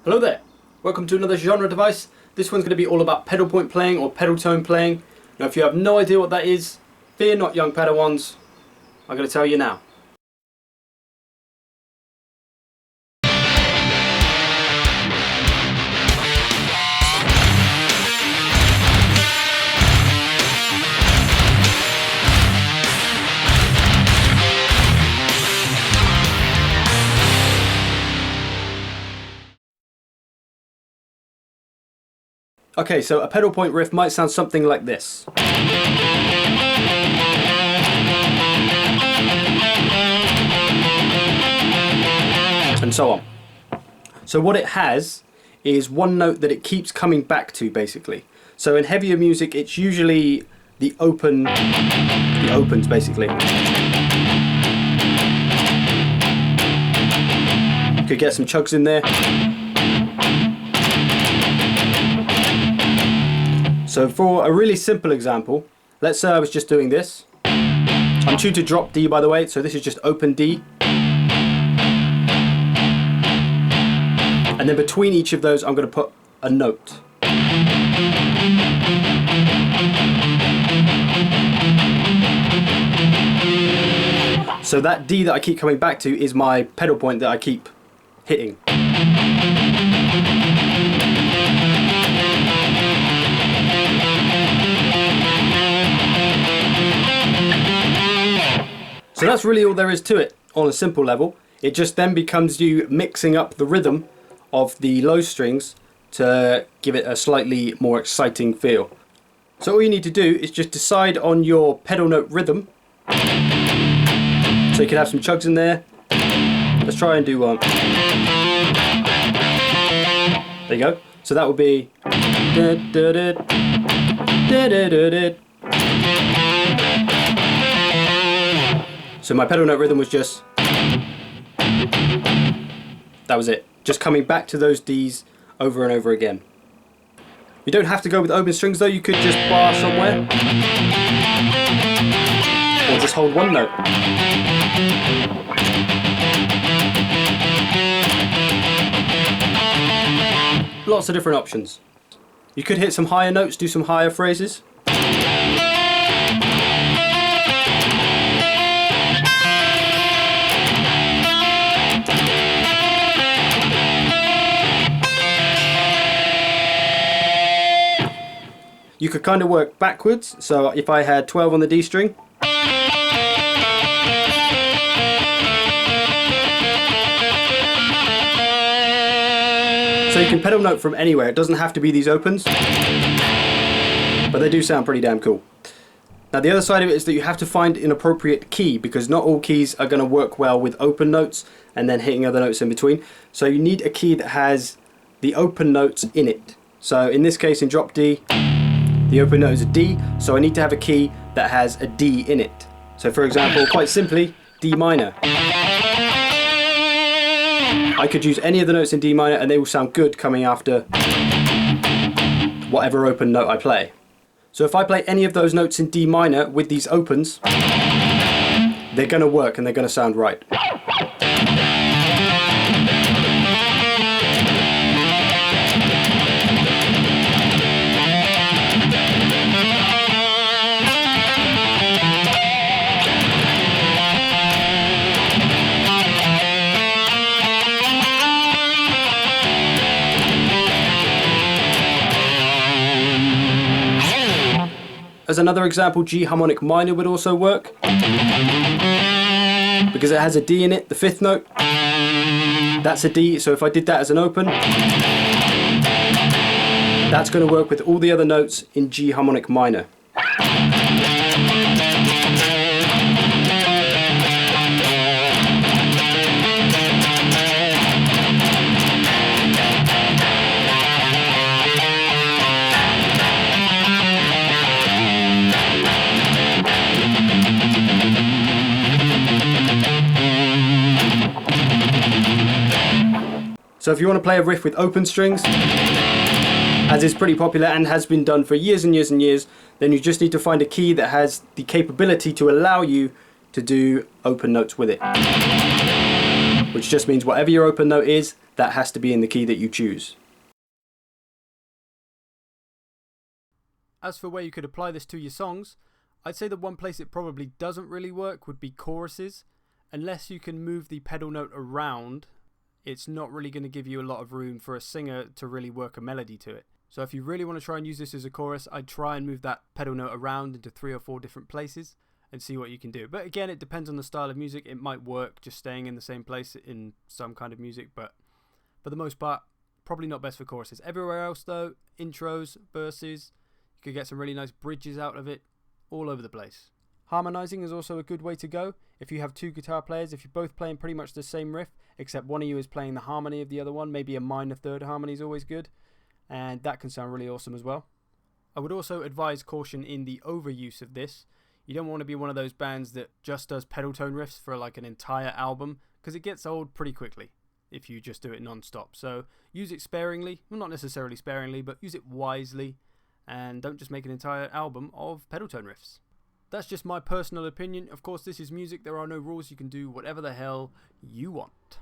Hello there, welcome to another genre device. This one's going to be all about pedal point playing or pedal tone playing. Now if you have no idea what that is, fear not young Padawans, I'm going to tell you now. Okay, so a pedal point riff might sound something like this. And so on. So what it has is one note that it keeps coming back to, basically. So in heavier music, it's usually the opens, basically. You could get some chugs in there. So for a really simple example, let's say I was just doing this. I'm tuned to drop D, by the way, so this is just open D. And then between each of those, I'm going to put a note. So that D that I keep coming back to is my pedal point that I keep hitting. So that's really all there is to it on a simple level. It just then becomes you mixing up the rhythm of the low strings to give it a slightly more exciting feel. So all you need to do is just decide on your pedal note rhythm. So you can have some chugs in there. Let's try and do one. There you go. So that would be. So my pedal note rhythm was just, that was it. Just coming back to those Ds over and over again. You don't have to go with open strings though, you could just bar somewhere. Or just hold one note. Lots of different options. You could hit some higher notes, do some higher phrases. You could kind of work backwards, so if I had 12 on the D string, so you can pedal note from anywhere. It doesn't have to be these opens, but they do sound pretty damn cool. Now the other side of it is that you have to find an appropriate key, because not all keys are going to work well with open notes and then hitting other notes in between. So you need a key that has the open notes in it. So in this case, in drop D, the open note is a D, so I need to have a key that has a D in it. So for example, quite simply, D minor. I could use any of the notes in D minor and they will sound good coming after whatever open note I play. So if I play any of those notes in D minor with these opens, they're going to work and they're going to sound right. As another example, G harmonic minor would also work, because it has a D in it, the fifth note. That's a D, so if I did that as an open, that's going to work with all the other notes in G harmonic minor. So if you want to play a riff with open strings, as is pretty popular and has been done for years and years and years, then you just need to find a key that has the capability to allow you to do open notes with it, which which just means whatever your open note is, that has to be in the key that you choose. As for where you could apply this to your songs, I'd say the one place it probably doesn't really work would be choruses. Unless you can move the pedal note around, it's not really going to give you a lot of room for a singer to really work a melody to it. So if you really want to try and use this as a chorus, I'd try and move that pedal note around into 3 or 4 different places and see what you can do. But again, it depends on the style of music. It might work just staying in the same place in some kind of music, but for the most part, probably not best for choruses. Everywhere else though, intros, verses, you could get some really nice bridges out of it, all over the place. Harmonizing is also a good way to go. If you have 2 guitar players, if you're both playing pretty much the same riff, except one of you is playing the harmony of the other one, maybe a minor third harmony is always good, and that can sound really awesome as well. I would also advise caution in the overuse of this. You don't want to be one of those bands that just does pedal tone riffs for like an entire album, because it gets old pretty quickly if you just do it non-stop. So use it sparingly, well, not necessarily sparingly, but use it wisely, and don't just make an entire album of pedal tone riffs. That's just my personal opinion. Of course, this is music. There are no rules. You can do whatever the hell you want.